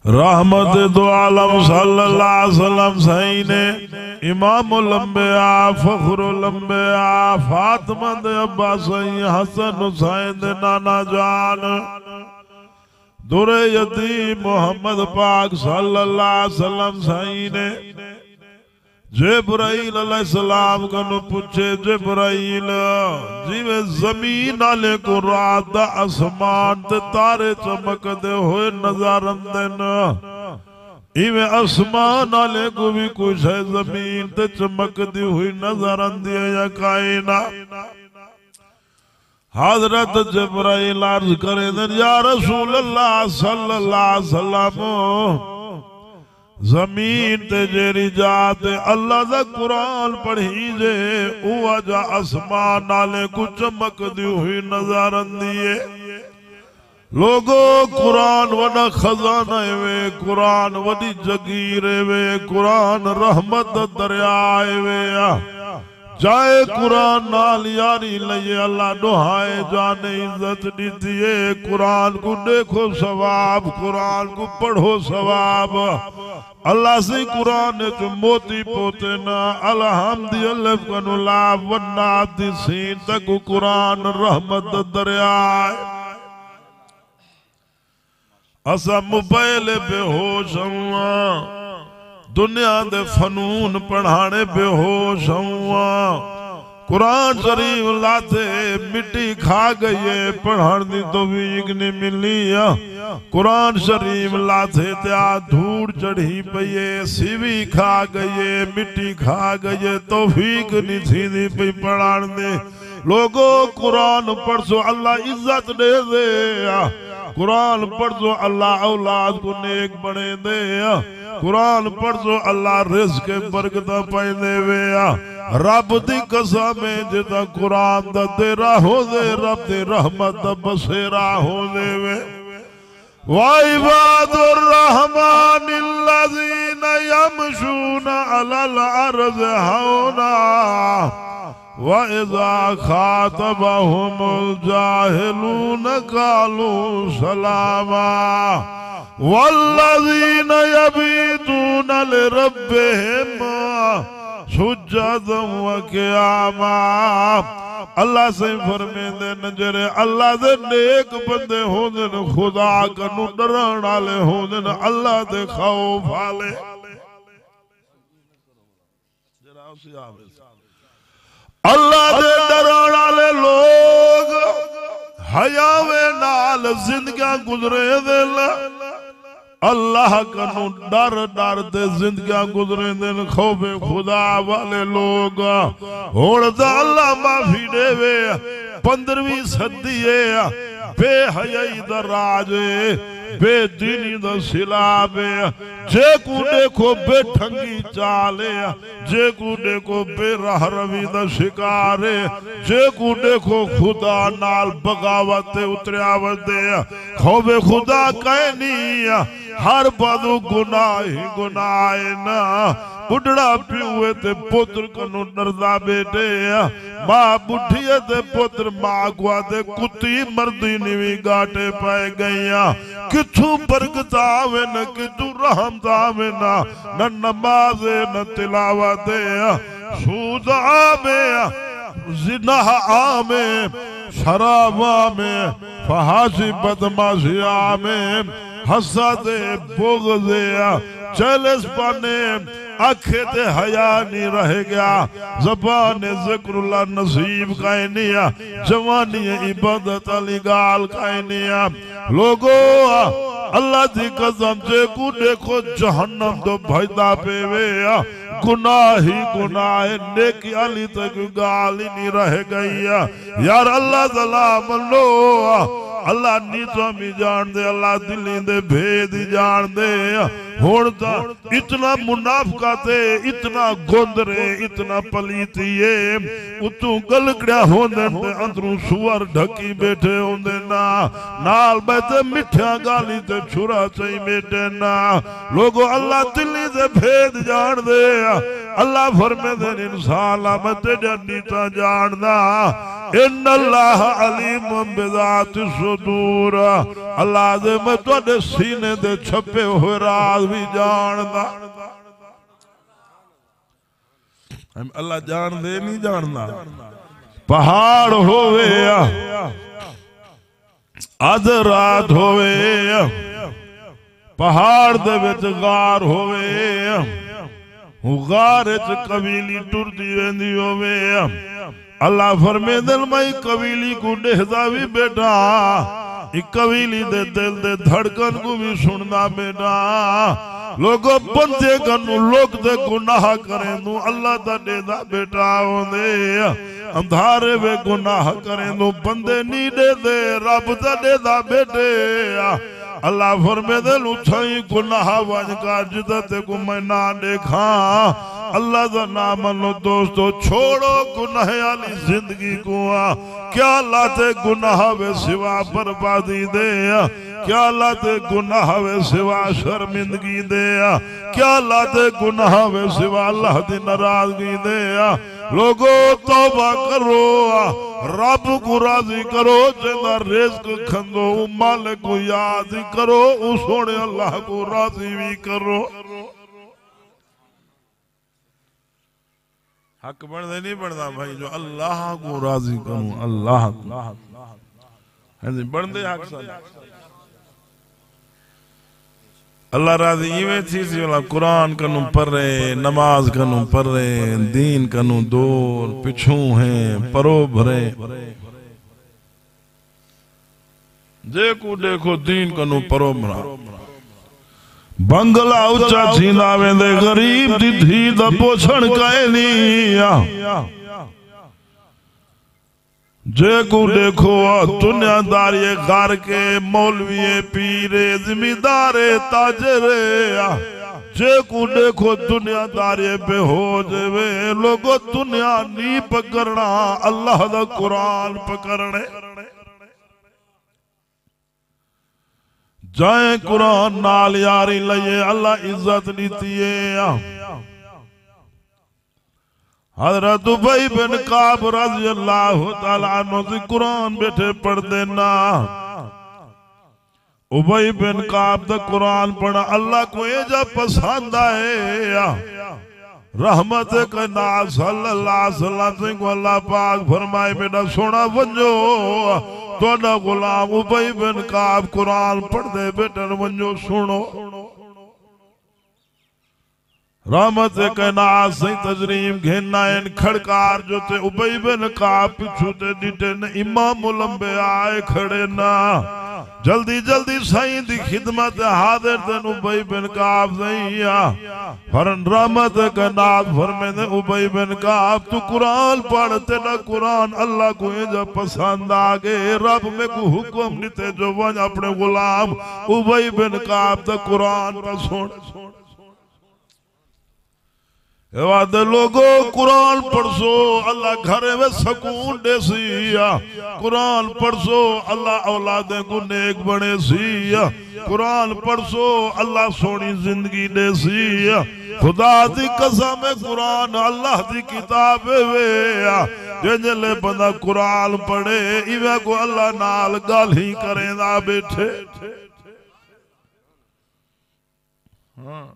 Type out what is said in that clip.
रहमत दो आलम सल्लल्लाहु अलैहि वसल्लम सही ने इमाम लंबिया फखर लंबिया फातिमा दे अब्बा सही हसन हुसैन दे नाना जान दुरे यतीम मोहम्मद पाक सल्लल्लाहु अलैहि वसल्लम सही ने जिब्राइल अलैहिस्सलाम कनु पूछे जिब्राइल जिवे जमीन आले को रात दा आसमान ते तारे चमकदे होए नजर आंदे न इवे आसमान आले को भी कुछ है जमीन ते चमकदी हुई नजर आंदी है या कायना हजरत जिब्राइल अर्ज करे या रसूल अल्लाह सल्लल्लाहु अलैहि वसल्लम जमीन ते जेरी जात अल्लाह दा कुरान पढ़ी जे उवा जा आसमान नाले को चमकदी हुई नजर आंदी है लोगो कुरान वड़ा खजाना वे कुरान वडी जगीर वे कुरान रहमत दरिया वे जाए कुरान नाल यारी लये अल्लाह दुहाए जाने इज्जत दीती है कुरान को देखो सवाब कुरान को पढ़ो सवाब अल्लाह से कुरान जो मोती पोते ना अल्हम्दुलिल्लाह कनुला वन्ना सीन तक कुरान रहमत दरिया असा मोबाइल बेहोश हुआ दुनिया दे फनून पढ़ाने बेहोश हुआ कुरान शरीफ लाते मिट्टी खा गई है पढ़ाने तो भी नहीं मिली कुरान शरीफ लाते त्या धूड़ चढ़ी पई सीवी खा गई है मिट्टी खा गई है तो फीक नहीं थी पई पढ़ाने लोगो कुरान पढ़ो अल्लाह इज्जत दे दे कुरान पढ़ो अल्लाह औलाद को नेक बने दे कुरान पढ़ो अल्लाह रिज़्क़ के बरकत पाई देवे रब दी कसम जिदा कुरान दा तेरा हो दे रब दी रहमत दा बसेरा हो देवे वा इबादुर रहमानिल्लज़ीना यमशूना अलल अर्ज़ हौना वा इज़ा खातबहुमुल जाहिलूना क़ालू सलामा वल्लज़ीना यबीतूना लिरब्बिहिम सुज्जदन व क़ियामा अल्लाह से फरमाते न जरे अल्लाह दे नेक बंदे होंदे न खुदा कनु डरण वाले होंदे न अल्लाह दे खौफ वाले अल्लाह दे डरण वाले लोग हयावे नाल जिंदगी गुजरे दे अल्लाह कनु डर डर दे जिंदगी गुजरे दिन खौफे खुदा वाले लोग हुण दा अल्लाह माफी देवे 15वीं सदी है बेहयाई दा राज बेदीनी दा सिलाब जे को देखो बेठंगी चाले जे को देखो बेराह रवी दा शिकार जे को देखो खुदा नाल बगावत उतरियावत खौफे खुदा कह नहीं हर बादू गुनाह ही गुनाह ना बुढ़ा पिए ते पुत्र कनु डरदा बेटे मां बुढ़ी ते पुत्र मां को दे कुत्ती मर्दी नी गाटे पाए गईया किथू बरकत आवे न किथू रहमत आवे न नमाज न तिलावत सूद आवे जिना आवे शराब में फहाशी बदमाशी में हसद बुग़्ज़ चलस पाने आखे ते हया नहीं रह गया ज़बान ज़िक्रुल्लाह नसीब काए नहीं जवानी इबादत अली गाल काए नहीं लोगो अल्लाह दी कसम जे को देखो जहन्नम तो भजदा पेवे गुनाह ही गुनाह नेकी अली तक गाल ही नहीं रह गई यार अल्लाह सलाम लो अल्लाह नीचा भी जान दे अल्लाह दिली दे भेद जान दे हुण ता इतना मुनाफका ते इतना गोंदरे इतना पलीतीए उतू गलकड़िया होंदे ते अंदरू सुअर ढकी बैठे होंदे ना नाल बैठे मिठा गाली ते छुरा चई बैठे ना लोगो अल्लाह दिली दे भेद जान दे अल्लाह फरमाते इंसान मैं तेरा नीचा जानदा इन्नल्लाह अलीम बिज़ाति सुदूर। अल्लाह दे मैं तुहाडे सीने दे छपे हुए राज भी जानदा। अल्लाह जान दे नहीं जानना। पहाड़ होवे अध रात होवे, पहाड़ दे विच गार होवे, गार च कबीली टुरदी वेंदी होवे। अल्लाह फरमेंदे मैं कबीली को देखदा भी बेटा, कबीली दे दिल दे धड़कन को भी सुनदा बेटा। लोगो बंदे कनु लोग दे गुनाह करें नू अल्लाह दा देदा बेटा होंदे। अंधारे वे गुनाह करें नू बंदे नी दे दे, रब दा देदा बेटे। अल्लाह फरमेंदे लुछाई गुनाह वंज कर जिदा ते को मैं ना देखा। अल्लाह दा नाम लो दोस्तों, छोड़ो गुनाह वाली जिंदगी को। क्या लाते गुनाह वे सिवा बर्बादी दे, क्या लाते गुनाह वे सिवा शर्मिंदगी दे, क्या लाते गुनाह वे सिवा अल्लाह दी नाराजगी दे। लोगो तौबा करो, रब को राजी करो, जिंदा रिज़्क खंदो मालिक को याद करो, उस सोने अल्लाह को राजी भी करो। हक बनते नहीं बनता भाई जो अल्लाह को राजी करूं, अल्लाह बनते हक सारे अल्लाह राजी इवें थी सी वाला कुरान कनु पढ़ रहे, नमाज कनु पढ़ रहे, दीन कनु दूर पिछू हैं परो भरे। देखो देखो दीन कनु परो भरा। बंगला उच्चा थींदा वेंदे, गरीब दी धी दा पोषण काए नी। जेको देखो दुनियादारी घर के मौलवी पीरे जिम्मेदारे ताजरे। जेको देखो दुनियादारी बेहोज वे। लोगो दुनिया नी पकड़ना, अल्लाह दा कुरान पकड़ने। जाए कुरान नाल यारी लइए, अल्लाह इज्जत नीति है। हजरत उबई बिन काब रज़ी अल्लाह तआला अन्हु से कुरान बैठे पढ़ देना। उबई बिन काब दा कुरान पढ़ा अल्लाह को एजा पसंद आए। रहमत के नाल सल्लल्लाहु अलैहि वसल्लम को अल्लाह पाक फरमाए बेटा सोना वंजो, तोड़ा गुलाम उबई बिन काब कुरान पढ़ दे बेटा वंजो सुनो। रहमत के नाल सही तजरीम घेना इन खड़कार जो ते उबई बिन काब पिछू ते डिटे न इमाम लंबे आए खड़े ना। जल्दी जल्दी सही दी खिदमत हाजिर तेन उबई बिन काब नहीं आ। फरन रहमत के नाल फरमाते उबई बिन काब तू कुरान पढ़, तेरा कुरान अल्लाह को एजा पसंद आ गए। रब में को हुक्म नीते जो वन अपने गुलाम उबई बिन काब दा कुरान पर सुन। लोगो कुरान पढ़सो अल्लाह घरे में सकून दे सिया। कुरान पढ़सो अल्लाह औलादे को नेक बने सिया। कुरान पढ़सो अल्लाह सोनी जिंदगी दे सिया। खुदा दी कसम कुरान अल्लाह दी किताब वे। जिले बंदा कुरान पढ़े इवे को अल्लाह नाल गल ही करेंदा बैठे। हाँ